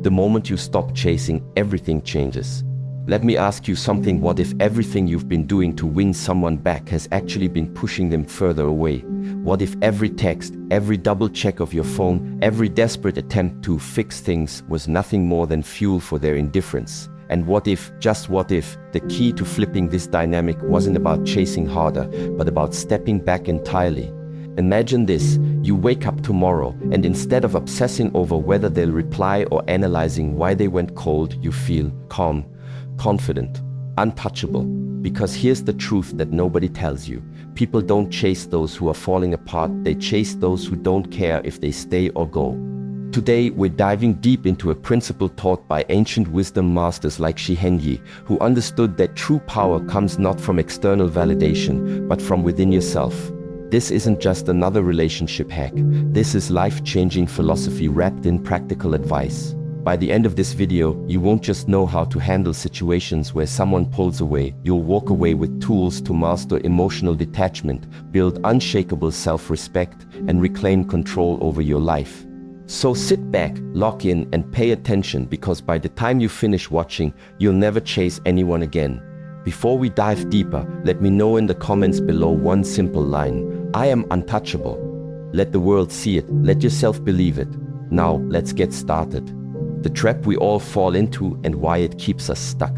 The moment you stop chasing, everything changes. Let me ask you something. What if everything you've been doing to win someone back has actually been pushing them further away? What if every text, every double check of your phone, every desperate attempt to fix things was nothing more than fuel for their indifference? And what if, just what if, the key to flipping this dynamic wasn't about chasing harder, but about stepping back entirely? Imagine this: you wake up tomorrow, and instead of obsessing over whether they'll reply or analyzing why they went cold, you feel calm, confident, untouchable. Because here's the truth that nobody tells you. People don't chase those who are falling apart, they chase those who don't care if they stay or go. Today, we're diving deep into a principle taught by ancient wisdom masters like Shi Heng Yi, who understood that true power comes not from external validation, but from within yourself. This isn't just another relationship hack. This is life-changing philosophy wrapped in practical advice. By the end of this video, you won't just know how to handle situations where someone pulls away, you'll walk away with tools to master emotional detachment, build unshakable self-respect, and reclaim control over your life. So sit back, lock in, and pay attention, because by the time you finish watching, you'll never chase anyone again. Before we dive deeper, let me know in the comments below one simple line: I am untouchable. Let the world see it, let yourself believe it. Now, let's get started. The trap we all fall into and why it keeps us stuck.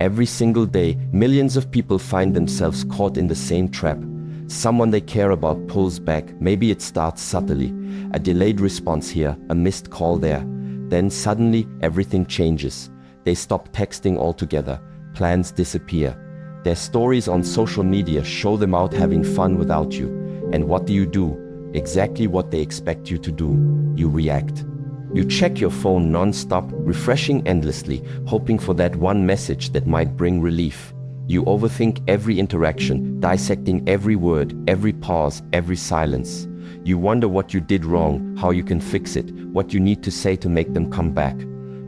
Every single day, millions of people find themselves caught in the same trap. Someone they care about pulls back. Maybe it starts subtly. A delayed response here, a missed call there. Then suddenly, everything changes. They stop texting altogether. Plans disappear. Their stories on social media show them out having fun without you. And what do? Exactly what they expect you to do. You react. You check your phone non-stop, refreshing endlessly, hoping for that one message that might bring relief. You overthink every interaction, dissecting every word, every pause, every silence. You wonder what you did wrong, how you can fix it, what you need to say to make them come back.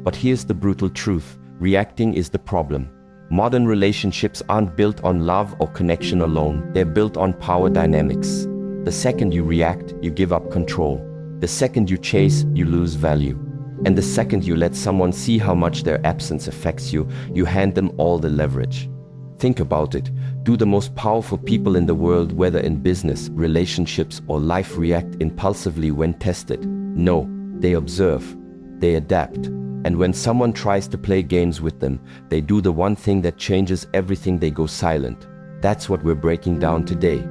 But here's the brutal truth: reacting is the problem. Modern relationships aren't built on love or connection alone, they're built on power dynamics. The second you react, you give up control. The second you chase, you lose value. And the second you let someone see how much their absence affects you, you hand them all the leverage. Think about it. Do the most powerful people in the world, whether in business, relationships, or life, react impulsively when tested? No, they observe, they adapt. And when someone tries to play games with them, they do the one thing that changes everything: they go silent. That's what we're breaking down today.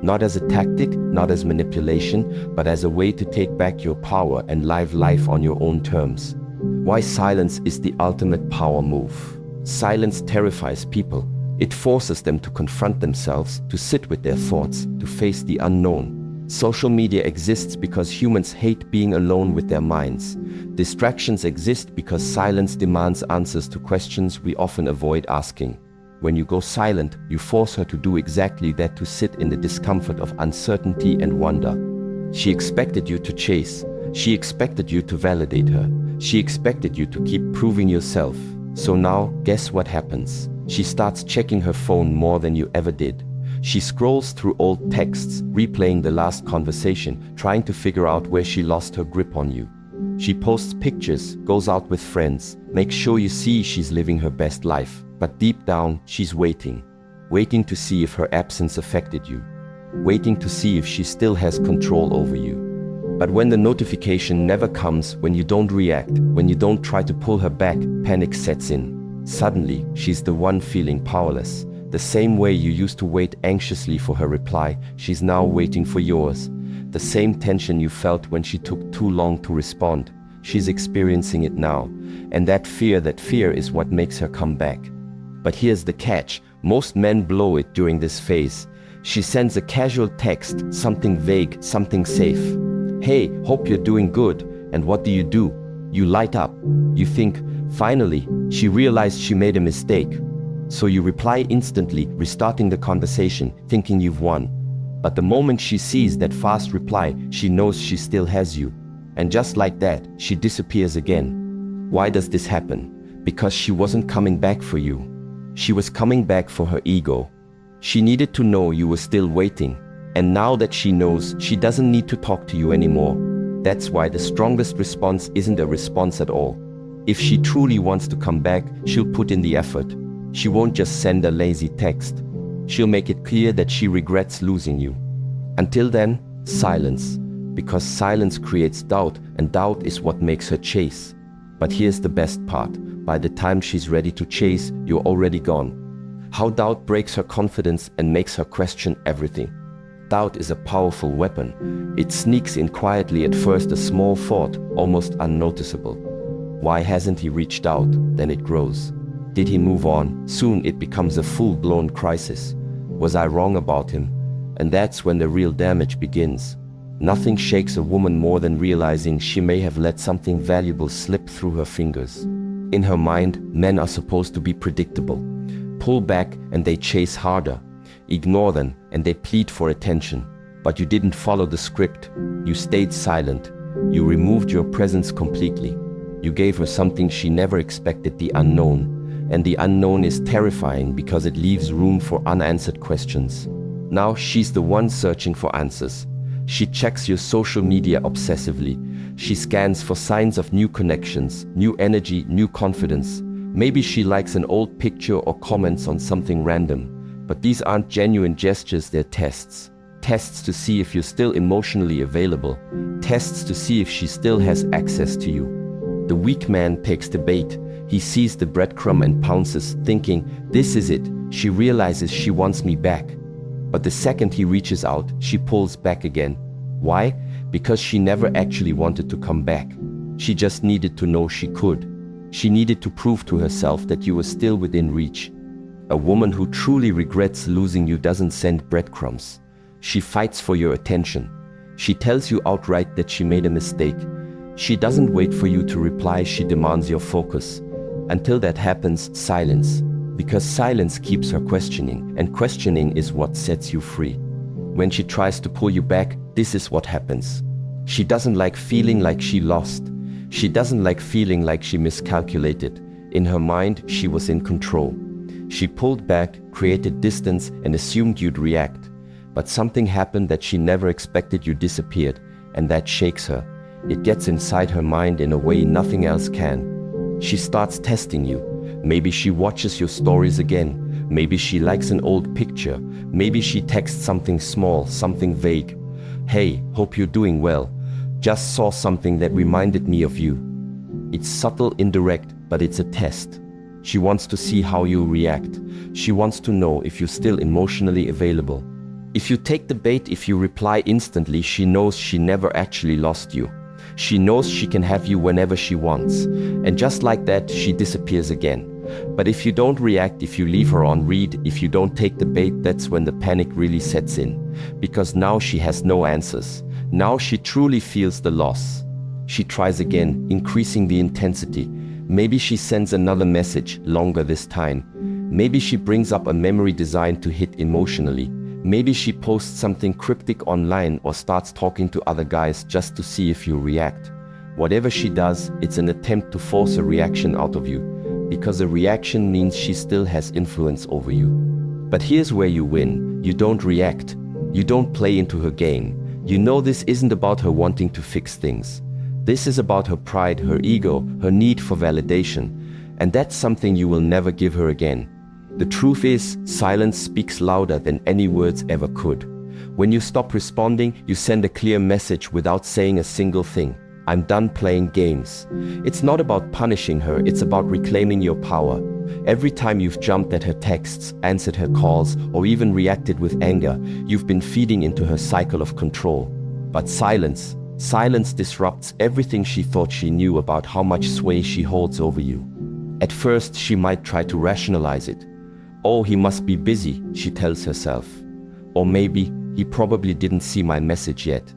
Not as a tactic, not as manipulation, but as a way to take back your power and live life on your own terms. Why silence is the ultimate power move. Silence terrifies people. It forces them to confront themselves, to sit with their thoughts, to face the unknown. Social media exists because humans hate being alone with their minds. Distractions exist because silence demands answers to questions we often avoid asking. When you go silent, you force her to do exactly that, to sit in the discomfort of uncertainty and wonder. She expected you to chase. She expected you to validate her. She expected you to keep proving yourself. So now, guess what happens? She starts checking her phone more than you ever did. She scrolls through old texts, replaying the last conversation, trying to figure out where she lost her grip on you. She posts pictures, goes out with friends, makes sure you see she's living her best life. But deep down, she's waiting. Waiting to see if her absence affected you. Waiting to see if she still has control over you. But when the notification never comes, when you don't react, when you don't try to pull her back, panic sets in. Suddenly, she's the one feeling powerless. The same way you used to wait anxiously for her reply, she's now waiting for yours. The same tension you felt when she took too long to respond, she's experiencing it now. And that fear is what makes her come back. But here's the catch: most men blow it during this phase. She sends a casual text, something vague, something safe. Hey, hope you're doing good. And what do? You light up. You think, finally, she realized she made a mistake. So you reply instantly, restarting the conversation, thinking you've won. But the moment she sees that fast reply, she knows she still has you. And just like that, she disappears again. Why does this happen? Because she wasn't coming back for you. She was coming back for her ego. She needed to know you were still waiting. And now that she knows, she doesn't need to talk to you anymore. That's why the strongest response isn't a response at all. If she truly wants to come back, she'll put in the effort. She won't just send a lazy text. She'll make it clear that she regrets losing you. Until then, silence. Because silence creates doubt, and doubt is what makes her chase. But here's the best part. By the time she's ready to chase, you're already gone. How doubt breaks her confidence and makes her question everything. Doubt is a powerful weapon. It sneaks in quietly at first, a small thought, almost unnoticeable. Why hasn't he reached out? Then it grows. Did he move on? Soon it becomes a full-blown crisis. Was I wrong about him? And that's when the real damage begins. Nothing shakes a woman more than realizing she may have let something valuable slip through her fingers. In her mind, men are supposed to be predictable. Pull back and they chase harder. Ignore them and they plead for attention. But you didn't follow the script. You stayed silent. You removed your presence completely. You gave her something she never expected, the unknown. And the unknown is terrifying because it leaves room for unanswered questions. Now she's the one searching for answers. She checks your social media obsessively. She scans for signs of new connections, new energy, new confidence. Maybe she likes an old picture or comments on something random. But these aren't genuine gestures, they're tests. Tests to see if you're still emotionally available. Tests to see if she still has access to you. The weak man takes the bait. He sees the breadcrumb and pounces, thinking, this is it. She realizes she wants me back. But the second he reaches out, she pulls back again. Why? Because she never actually wanted to come back. She just needed to know she could. She needed to prove to herself that you were still within reach. A woman who truly regrets losing you doesn't send breadcrumbs. She fights for your attention. She tells you outright that she made a mistake. She doesn't wait for you to reply, she demands your focus. Until that happens, silence. Because silence keeps her questioning, and questioning is what sets you free. When she tries to pull you back, this is what happens. She doesn't like feeling like she lost. She doesn't like feeling like she miscalculated. In her mind, she was in control. She pulled back, created distance, and assumed you'd react. But something happened that she never expected. You disappeared, and that shakes her. It gets inside her mind in a way nothing else can. She starts testing you. Maybe she watches your stories again. Maybe she likes an old picture. Maybe she texts something small, something vague. Hey, hope you're doing well. Just saw something that reminded me of you. It's subtle, indirect, but it's a test. She wants to see how you react. She wants to know if you're still emotionally available. If you take the bait, if you reply instantly, she knows she never actually lost you. She knows she can have you whenever she wants. And just like that, she disappears again. But if you don't react, if you leave her on read, if you don't take the bait, that's when the panic really sets in. Because now she has no answers. Now she truly feels the loss. She tries again, increasing the intensity. Maybe she sends another message, longer this time. Maybe she brings up a memory designed to hit emotionally. Maybe she posts something cryptic online or starts talking to other guys just to see if you react. Whatever she does, it's an attempt to force a reaction out of you, because a reaction means she still has influence over you. But here's where you win. You don't react. You don't play into her game. You know this isn't about her wanting to fix things. This is about her pride, her ego, her need for validation. And that's something you will never give her again. The truth is, silence speaks louder than any words ever could. When you stop responding, you send a clear message without saying a single thing. I'm done playing games. It's not about punishing her, it's about reclaiming your power. Every time you've jumped at her texts, answered her calls, or even reacted with anger, you've been feeding into her cycle of control. But silence disrupts everything she thought she knew about how much sway she holds over you. At first, she might try to rationalize it. Oh, he must be busy, she tells herself. Or maybe, he probably didn't see my message yet.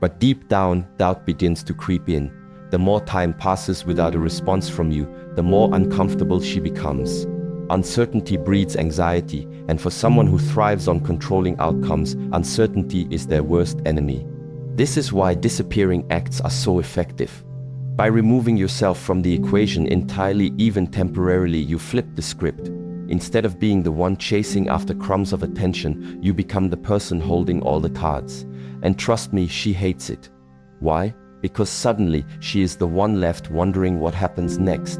But deep down, doubt begins to creep in. The more time passes without a response from you, the more uncomfortable she becomes. Uncertainty breeds anxiety, and for someone who thrives on controlling outcomes, uncertainty is their worst enemy. This is why disappearing acts are so effective. By removing yourself from the equation entirely, even temporarily, you flip the script. Instead of being the one chasing after crumbs of attention, you become the person holding all the cards. And trust me, she hates it. Why? because suddenly she is the one left wondering what happens next.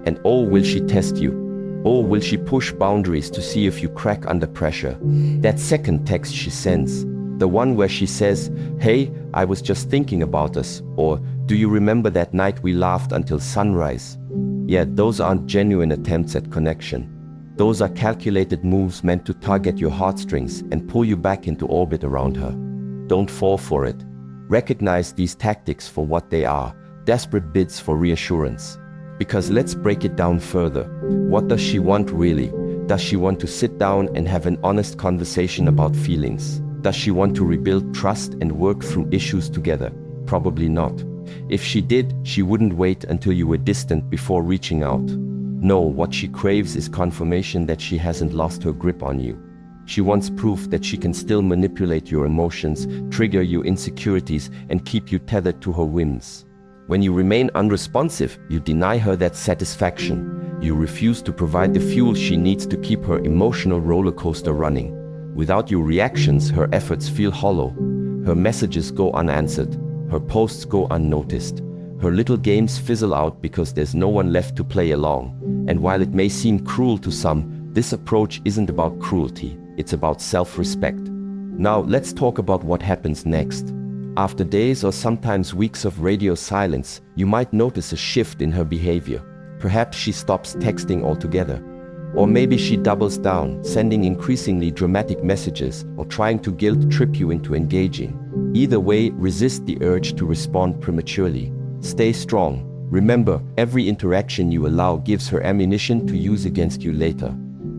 And oh, will she test you? Oh, will she push boundaries to see if you crack under pressure? That second text she sends, the one where she says, "Hey, I was just thinking about us," or "Do you remember that night we laughed until sunrise?" Yeah, those aren't genuine attempts at connection. Those are calculated moves meant to target your heartstrings and pull you back into orbit around her. Don't fall for it. Recognize these tactics for what they are, desperate bids for reassurance. Because let's break it down further. What does she want really? Does she want to sit down and have an honest conversation about feelings? Does she want to rebuild trust and work through issues together? Probably not. If she did, she wouldn't wait until you were distant before reaching out. No, what she craves is confirmation that she hasn't lost her grip on you. She wants proof that she can still manipulate your emotions, trigger your insecurities, and keep you tethered to her whims. When you remain unresponsive, you deny her that satisfaction. You refuse to provide the fuel she needs to keep her emotional roller coaster running. Without your reactions, her efforts feel hollow. Her messages go unanswered. Her posts go unnoticed. Her little games fizzle out because there's no one left to play along. And while it may seem cruel to some, this approach isn't about cruelty. It's about self-respect. Now, let's talk about what happens next. After days or sometimes weeks of radio silence, you might notice a shift in her behavior. Perhaps she stops texting altogether. Or maybe she doubles down, sending increasingly dramatic messages or trying to guilt-trip you into engaging. Either way, resist the urge to respond prematurely. Stay strong. Remember, every interaction you allow gives her ammunition to use against you later.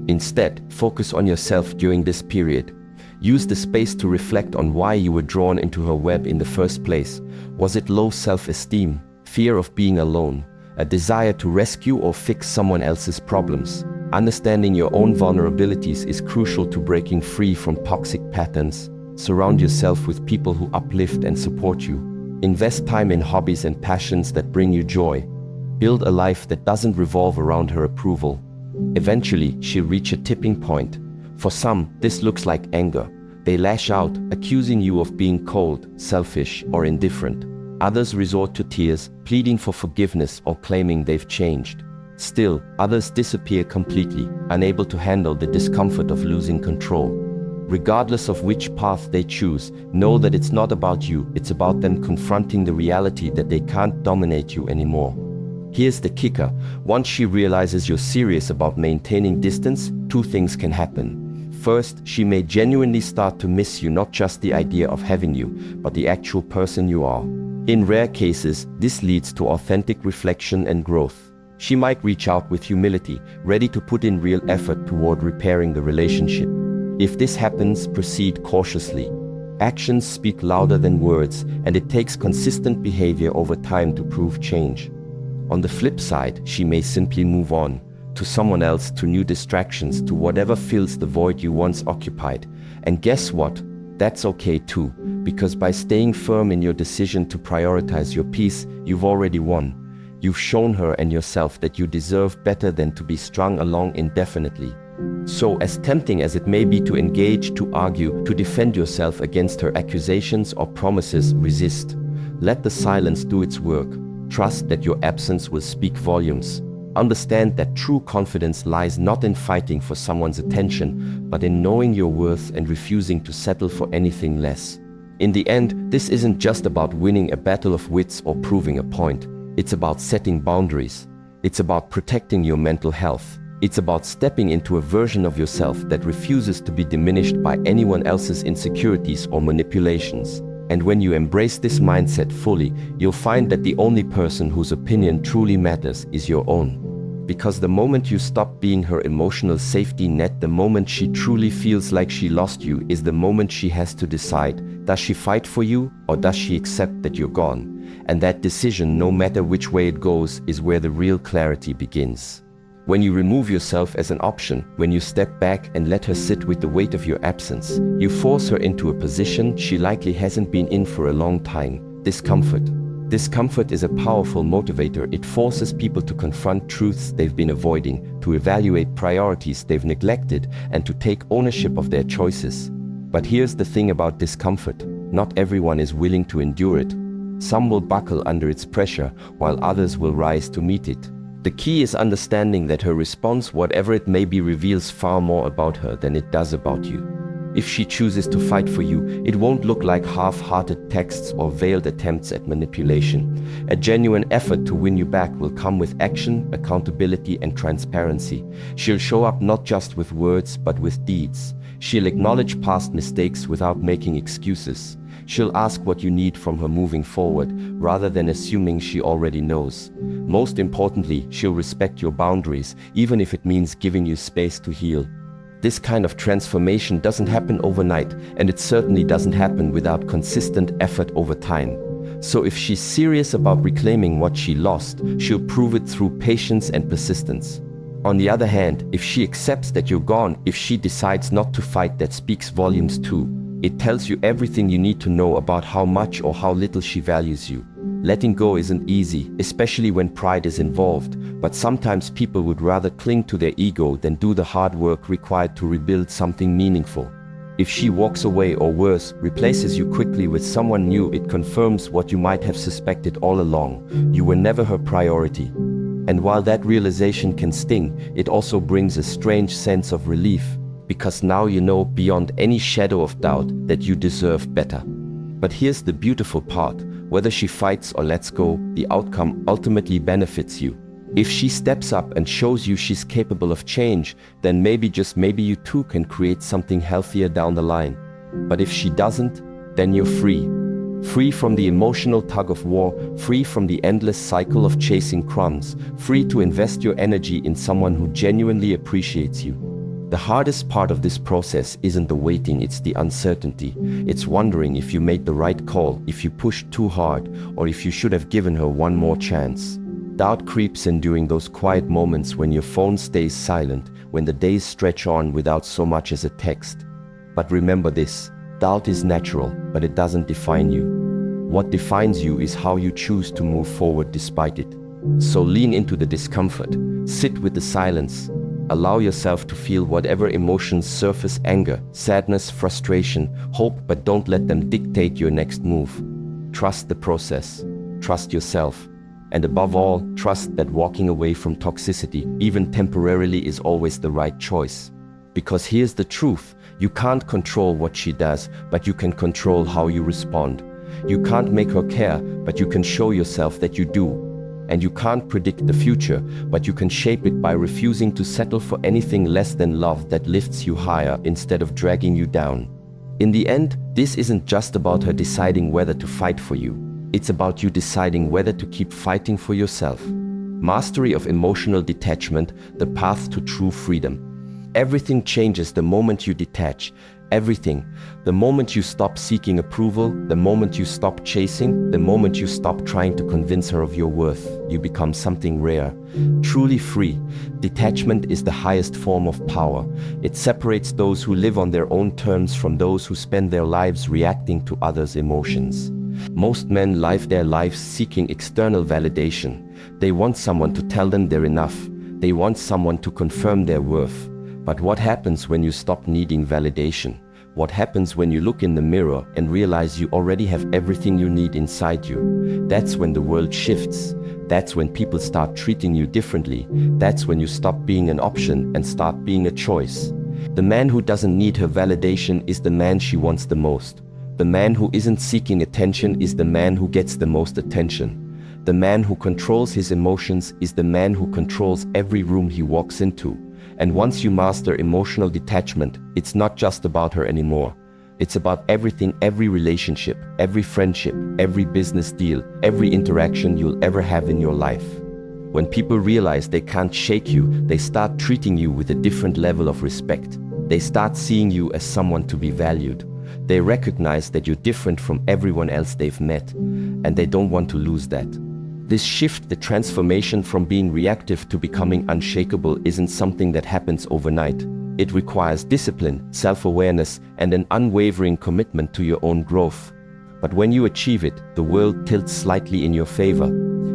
Instead, focus on yourself during this period. Use the space to reflect on why you were drawn into her web in the first place. Was it low self-esteem, fear of being alone, a desire to rescue or fix someone else's problems? Understanding your own vulnerabilities is crucial to breaking free from toxic patterns. Surround yourself with people who uplift and support you. Invest time in hobbies and passions that bring you joy. Build a life that doesn't revolve around her approval. Eventually, she'll reach a tipping point. For some, this looks like anger. They lash out, accusing you of being cold, selfish, or indifferent. Others resort to tears, pleading for forgiveness or claiming they've changed. Still, others disappear completely, unable to handle the discomfort of losing control. Regardless of which path they choose, know that it's not about you, it's about them confronting the reality that they can't dominate you anymore. Here's the kicker. Once she realizes you're serious about maintaining distance, two things can happen. First, she may genuinely start to miss you, not just the idea of having you, but the actual person you are. In rare cases, this leads to authentic reflection and growth. She might reach out with humility, ready to put in real effort toward repairing the relationship. If this happens, proceed cautiously. Actions speak louder than words, and it takes consistent behavior over time to prove change. On the flip side, she may simply move on, to someone else, to new distractions, to whatever fills the void you once occupied. And guess what? That's okay too, because by staying firm in your decision to prioritize your peace, you've already won. You've shown her and yourself that you deserve better than to be strung along indefinitely. So, as tempting as it may be to engage, to argue, to defend yourself against her accusations or promises, resist. Let the silence do its work. Trust that your absence will speak volumes. Understand that true confidence lies not in fighting for someone's attention, but in knowing your worth and refusing to settle for anything less. In the end, this isn't just about winning a battle of wits or proving a point. It's about setting boundaries. It's about protecting your mental health. It's about stepping into a version of yourself that refuses to be diminished by anyone else's insecurities or manipulations. And when you embrace this mindset fully, you'll find that the only person whose opinion truly matters is your own. Because the moment you stop being her emotional safety net, the moment she truly feels like she lost you, is the moment she has to decide, does she fight for you or does she accept that you're gone? And that decision, no matter which way it goes, is where the real clarity begins. When you remove yourself as an option, when you step back and let her sit with the weight of your absence, you force her into a position she likely hasn't been in for a long time: discomfort. Discomfort is a powerful motivator. It forces people to confront truths they've been avoiding, to evaluate priorities they've neglected, and to take ownership of their choices. But here's the thing about discomfort: not everyone is willing to endure it. Some will buckle under its pressure, while others will rise to meet it. The key is understanding that her response, whatever it may be, reveals far more about her than it does about you. If she chooses to fight for you, it won't look like half-hearted texts or veiled attempts at manipulation. A genuine effort to win you back will come with action, accountability, and transparency. She'll show up not just with words, but with deeds. She'll acknowledge past mistakes without making excuses. She'll ask what you need from her moving forward, rather than assuming she already knows. Most importantly, she'll respect your boundaries, even if it means giving you space to heal. This kind of transformation doesn't happen overnight, and it certainly doesn't happen without consistent effort over time. So if she's serious about reclaiming what she lost, she'll prove it through patience and persistence. On the other hand, if she accepts that you're gone, if she decides not to fight, that speaks volumes too. It tells you everything you need to know about how much or how little she values you. Letting go isn't easy, especially when pride is involved, but sometimes people would rather cling to their ego than do the hard work required to rebuild something meaningful. If she walks away, or worse, replaces you quickly with someone new, it confirms what you might have suspected all along: you were never her priority. And while that realization can sting, it also brings a strange sense of relief, because now you know beyond any shadow of doubt that you deserve better. But here's the beautiful part: whether she fights or lets go, the outcome ultimately benefits you. If she steps up and shows you she's capable of change, then maybe, just maybe, you too can create something healthier down the line. But if she doesn't, then you're free. Free from the emotional tug of war, free from the endless cycle of chasing crumbs, free to invest your energy in someone who genuinely appreciates you. The hardest part of this process isn't the waiting, it's the uncertainty. It's wondering if you made the right call, if you pushed too hard, or if you should have given her one more chance. Doubt creeps in during those quiet moments when your phone stays silent, when the days stretch on without so much as a text. But remember this: doubt is natural, but it doesn't define you. What defines you is how you choose to move forward despite it. So lean into the discomfort, sit with the silence, allow yourself to feel whatever emotions surface: anger, sadness, frustration, hope, but don't let them dictate your next move. Trust the process, trust yourself, and above all, trust that walking away from toxicity, even temporarily, is always the right choice. Because here's the truth: you can't control what she does, but you can control how you respond. You can't make her care, but you can show yourself that you do. And you can't predict the future, but you can shape it by refusing to settle for anything less than love that lifts you higher instead of dragging you down. In the end, this isn't just about her deciding whether to fight for you. It's about you deciding whether to keep fighting for yourself. Mastery of emotional detachment, the path to true freedom. Everything changes the moment you detach. Everything. The moment you stop seeking approval, the moment you stop chasing, the moment you stop trying to convince her of your worth, you become something rare, truly free. Detachment is the highest form of power. It separates those who live on their own terms from those who spend their lives reacting to others' emotions. Most men live their lives seeking external validation. They want someone to tell them they're enough. They want someone to confirm their worth. But what happens when you stop needing validation? What happens when you look in the mirror and realize you already have everything you need inside you? That's when the world shifts. That's when people start treating you differently. That's when you stop being an option and start being a choice. The man who doesn't need her validation is the man she wants the most. The man who isn't seeking attention is the man who gets the most attention. The man who controls his emotions is the man who controls every room he walks into. And once you master emotional detachment, it's not just about her anymore. It's about everything, every relationship, every friendship, every business deal, every interaction you'll ever have in your life. When people realize they can't shake you, they start treating you with a different level of respect. They start seeing you as someone to be valued. They recognize that you're different from everyone else they've met, and they don't want to lose that. This shift, the transformation from being reactive to becoming unshakable, isn't something that happens overnight. It requires discipline, self-awareness, and an unwavering commitment to your own growth. But when you achieve it, the world tilts slightly in your favor.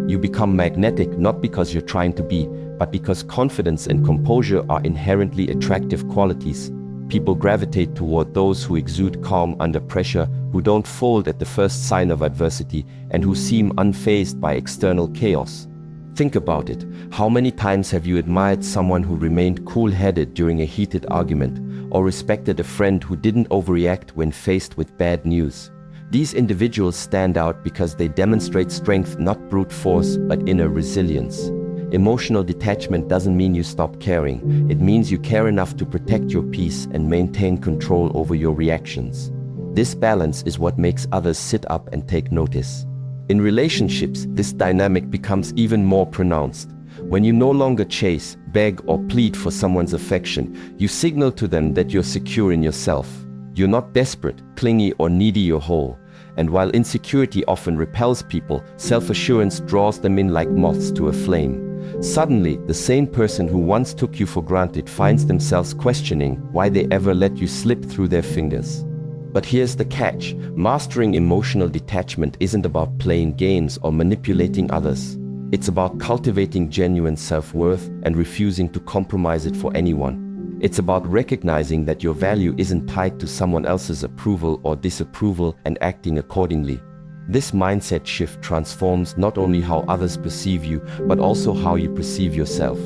You become magnetic, not because you're trying to be, but because confidence and composure are inherently attractive qualities. People gravitate toward those who exude calm under pressure, who don't fold at the first sign of adversity, and who seem unfazed by external chaos. Think about it. How many times have you admired someone who remained cool-headed during a heated argument, or respected a friend who didn't overreact when faced with bad news? These individuals stand out because they demonstrate strength, not brute force, but inner resilience. Emotional detachment doesn't mean you stop caring. It means you care enough to protect your peace and maintain control over your reactions. This balance is what makes others sit up and take notice. In relationships, this dynamic becomes even more pronounced. When you no longer chase, beg, or plead for someone's affection, you signal to them that you're secure in yourself. You're not desperate, clingy, or needy, you're whole. And while insecurity often repels people, self-assurance draws them in like moths to a flame. Suddenly, the same person who once took you for granted finds themselves questioning why they ever let you slip through their fingers. But here's the catch. Mastering emotional detachment isn't about playing games or manipulating others. It's about cultivating genuine self-worth and refusing to compromise it for anyone. It's about recognizing that your value isn't tied to someone else's approval or disapproval and acting accordingly. This mindset shift transforms not only how others perceive you, but also how you perceive yourself.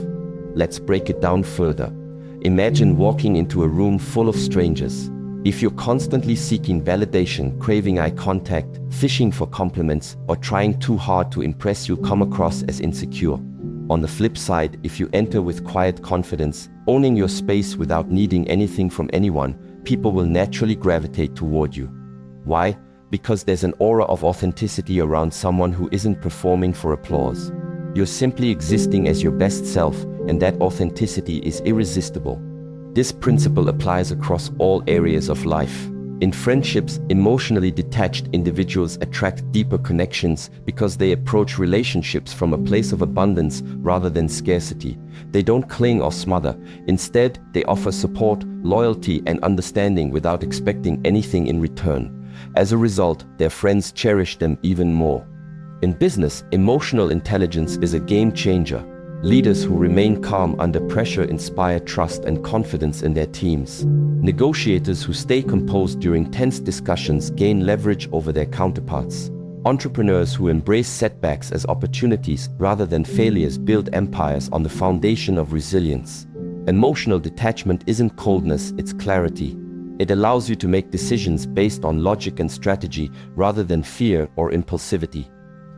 Let's break it down further. Imagine walking into a room full of strangers. If you're constantly seeking validation, craving eye contact, fishing for compliments, or trying too hard to impress, you'll come across as insecure. On the flip side, if you enter with quiet confidence, owning your space without needing anything from anyone, people will naturally gravitate toward you. Why? Because there's an aura of authenticity around someone who isn't performing for applause. You're simply existing as your best self, and that authenticity is irresistible. This principle applies across all areas of life. In friendships, emotionally detached individuals attract deeper connections because they approach relationships from a place of abundance rather than scarcity. They don't cling or smother. Instead, they offer support, loyalty, and understanding without expecting anything in return. As a result, their friends cherish them even more. In business, emotional intelligence is a game changer. Leaders who remain calm under pressure inspire trust and confidence in their teams. Negotiators who stay composed during tense discussions gain leverage over their counterparts. Entrepreneurs who embrace setbacks as opportunities rather than failures build empires on the foundation of resilience. Emotional detachment isn't coldness, it's clarity. It allows you to make decisions based on logic and strategy rather than fear or impulsivity.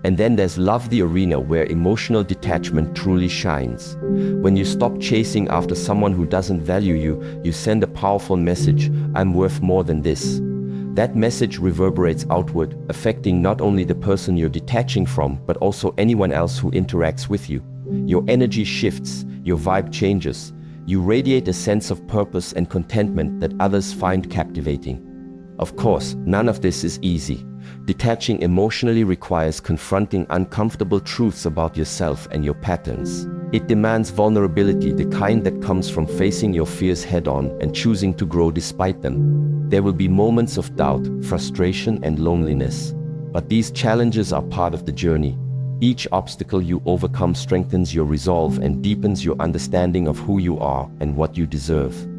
And then there's love, the arena where emotional detachment truly shines. When you stop chasing after someone who doesn't value you, you send a powerful message: I'm worth more than this. That message reverberates outward, affecting not only the person you're detaching from, but also anyone else who interacts with you. Your energy shifts, your vibe changes. You radiate a sense of purpose and contentment that others find captivating. Of course, none of this is easy. Detaching emotionally requires confronting uncomfortable truths about yourself and your patterns. It demands vulnerability, the kind that comes from facing your fears head-on and choosing to grow despite them. There will be moments of doubt, frustration, and loneliness. But these challenges are part of the journey. Each obstacle you overcome strengthens your resolve and deepens your understanding of who you are and what you deserve.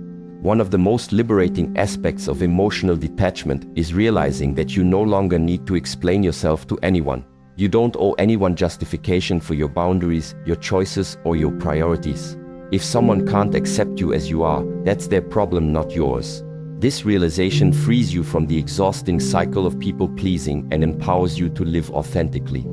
One of the most liberating aspects of emotional detachment is realizing that you no longer need to explain yourself to anyone. You don't owe anyone justification for your boundaries, your choices, or your priorities. If someone can't accept you as you are, that's their problem, not yours. This realization frees you from the exhausting cycle of people-pleasing and empowers you to live authentically.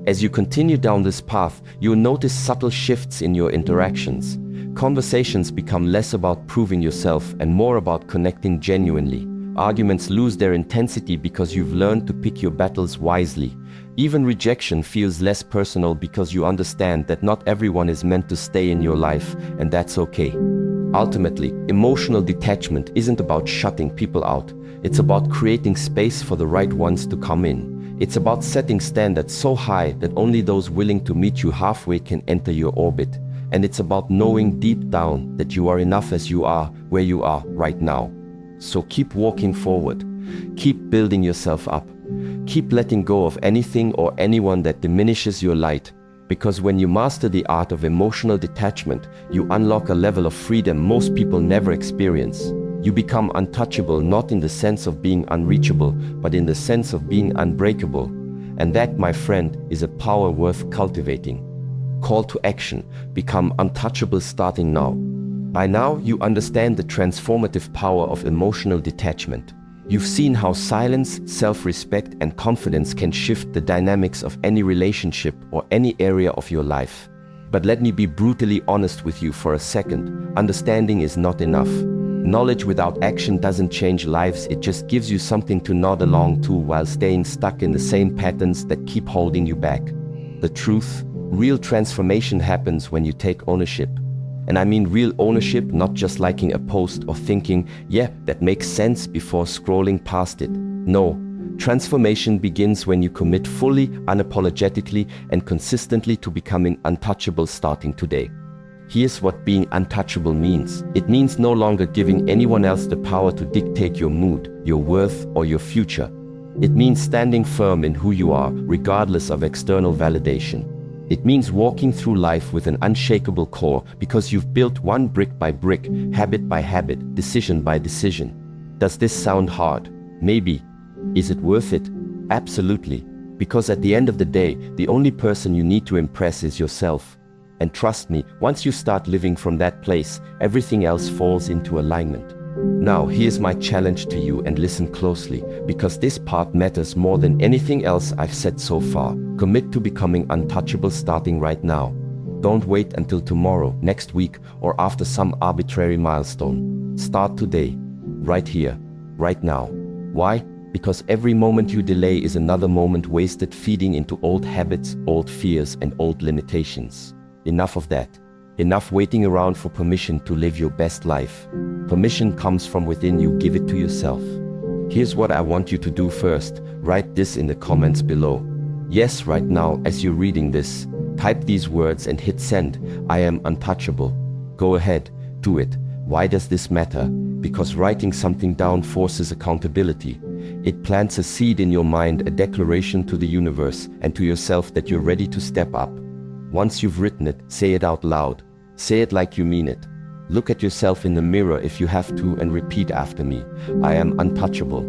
As you continue down this path, you'll notice subtle shifts in your interactions. Conversations become less about proving yourself and more about connecting genuinely. Arguments lose their intensity because you've learned to pick your battles wisely. Even rejection feels less personal because you understand that not everyone is meant to stay in your life, and that's okay. Ultimately, emotional detachment isn't about shutting people out. It's about creating space for the right ones to come in. It's about setting standards so high that only those willing to meet you halfway can enter your orbit. And it's about knowing deep down that you are enough as you are, where you are right now. So keep walking forward. Keep building yourself up. Keep letting go of anything or anyone that diminishes your light. Because when you master the art of emotional detachment, you unlock a level of freedom most people never experience. You become untouchable not in the sense of being unreachable, but in the sense of being unbreakable. And that, my friend, is a power worth cultivating. Call to action. Become untouchable starting now. By now, you understand the transformative power of emotional detachment. You've seen how silence, self-respect, and confidence can shift the dynamics of any relationship or any area of your life. But let me be brutally honest with you for a second. Understanding is not enough. Knowledge without action doesn't change lives, it just gives you something to nod along to while staying stuck in the same patterns that keep holding you back. The truth, real transformation happens when you take ownership. And I mean real ownership, not just liking a post or thinking, yeah, that makes sense before scrolling past it. No, transformation begins when you commit fully, unapologetically, and consistently to becoming untouchable starting today. Here's what being untouchable means. It means no longer giving anyone else the power to dictate your mood, your worth, or your future. It means standing firm in who you are, regardless of external validation. It means walking through life with an unshakable core because you've built one brick by brick, habit by habit, decision by decision. Does this sound hard? Maybe. Is it worth it? Absolutely. Because at the end of the day, the only person you need to impress is yourself. And trust me, once you start living from that place, everything else falls into alignment. Now, here's my challenge to you, and listen closely, because this part matters more than anything else I've said so far. Commit to becoming untouchable starting right now. Don't wait until tomorrow, next week, or after some arbitrary milestone. Start today, right here, right now. Why? Because every moment you delay is another moment wasted feeding into old habits, old fears, and old limitations. Enough of that. Enough waiting around for permission to live your best life. Permission comes from within you, give it to yourself. Here's what I want you to do first. Write this in the comments below. Yes, right now, as you're reading this, type these words and hit send. I am untouchable. Go ahead, do it. Why does this matter? Because writing something down forces accountability. It plants a seed in your mind, a declaration to the universe and to yourself that you're ready to step up. Once you've written it, say it out loud. Say it like you mean it. Look at yourself in the mirror if you have to and repeat after me. I am untouchable.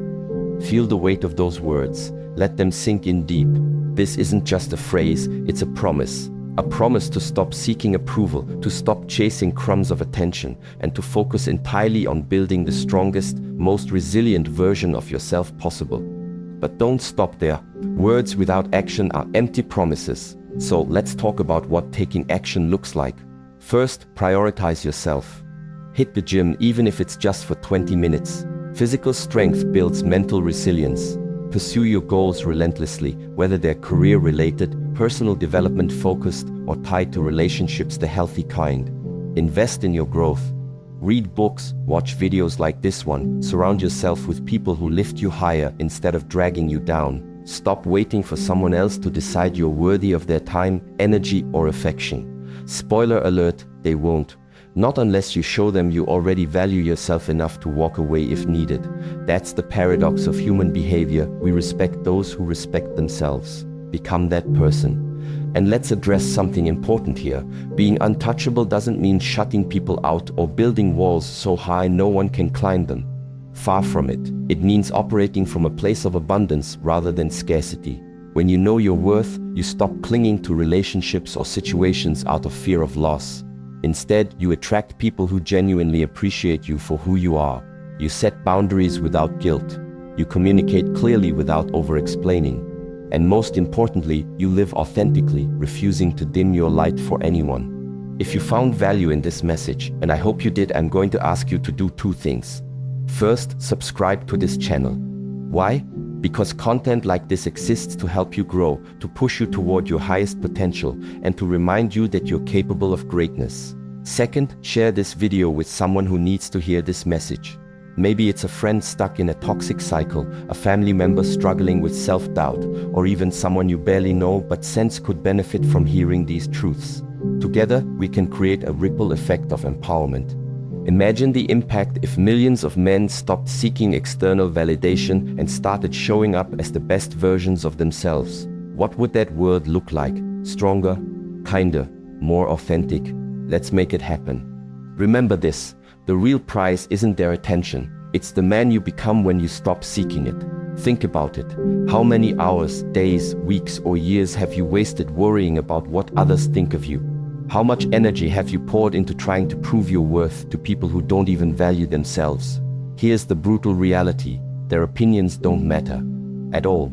Feel the weight of those words. Let them sink in deep. This isn't just a phrase, it's a promise. A promise to stop seeking approval, to stop chasing crumbs of attention, and to focus entirely on building the strongest, most resilient version of yourself possible. But don't stop there. Words without action are empty promises. So let's talk about what taking action looks like. First, prioritize yourself. Hit the gym even if it's just for 20 minutes. Physical strength builds mental resilience. Pursue your goals relentlessly, whether they're career-related, personal development-focused, or tied to relationships the healthy kind. Invest in your growth. Read books, watch videos like this one, surround yourself with people who lift you higher instead of dragging you down. Stop waiting for someone else to decide you're worthy of their time, energy, or affection. Spoiler alert, they won't. Not unless you show them you already value yourself enough to walk away if needed. That's the paradox of human behavior. We respect those who respect themselves. Become that person. And let's address something important here. Being untouchable doesn't mean shutting people out or building walls so high no one can climb them. Far from it. It means operating from a place of abundance rather than scarcity. When you know your worth, you stop clinging to relationships or situations out of fear of loss. Instead, you attract people who genuinely appreciate you for who you are. You set boundaries without guilt. You communicate clearly without over-explaining. And most importantly, you live authentically, refusing to dim your light for anyone. If you found value in this message, and I hope you did, I'm going to ask you to do two things. First, subscribe to this channel. Why? Because content like this exists to help you grow, to push you toward your highest potential, and to remind you that you're capable of greatness. Second, share this video with someone who needs to hear this message. Maybe it's a friend stuck in a toxic cycle, a family member struggling with self-doubt, or even someone you barely know but sense could benefit from hearing these truths. Together, we can create a ripple effect of empowerment. Imagine the impact if millions of men stopped seeking external validation and started showing up as the best versions of themselves. What would that world look like? Stronger, kinder, more authentic? Let's make it happen. Remember this: The real prize isn't their attention. It's the man you become when you stop seeking it. Think about it. How many hours, days, weeks, or years have you wasted worrying about what others think of you? How much energy have you poured into trying to prove your worth to people who don't even value themselves? Here's the brutal reality. Their opinions don't matter at all.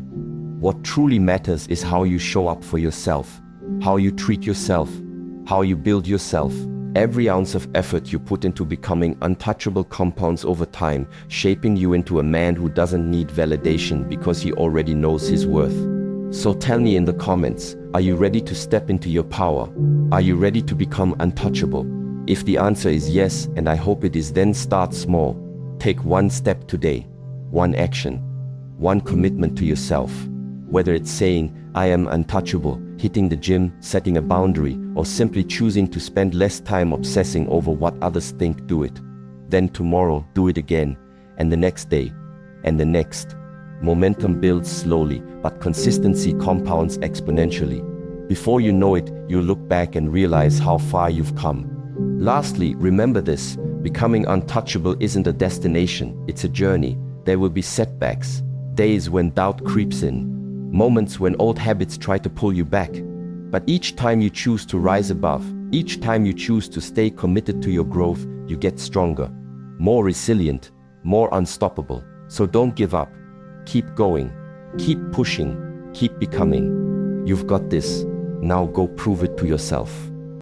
What truly matters is how you show up for yourself, how you treat yourself, how you build yourself. Every ounce of effort you put into becoming untouchable compounds over time, shaping you into a man who doesn't need validation because he already knows his worth. So tell me in the comments, are you ready to step into your power? Are you ready to become untouchable? If the answer is yes, and I hope it is, then start small. Take one step today, one action, one commitment to yourself. Whether it's saying, I am untouchable, hitting the gym, setting a boundary, or simply choosing to spend less time obsessing over what others think, do it. Then tomorrow, do it again, and the next day, and the next. Momentum builds slowly, but consistency compounds exponentially. Before you know it, you'll look back and realize how far you've come. Lastly, remember this: becoming untouchable isn't a destination, it's a journey. There will be setbacks, days when doubt creeps in, moments when old habits try to pull you back. But each time you choose to rise above, each time you choose to stay committed to your growth, you get stronger, more resilient, more unstoppable. So don't give up. Keep going, keep pushing, keep becoming. You've got this. Now go prove it to yourself.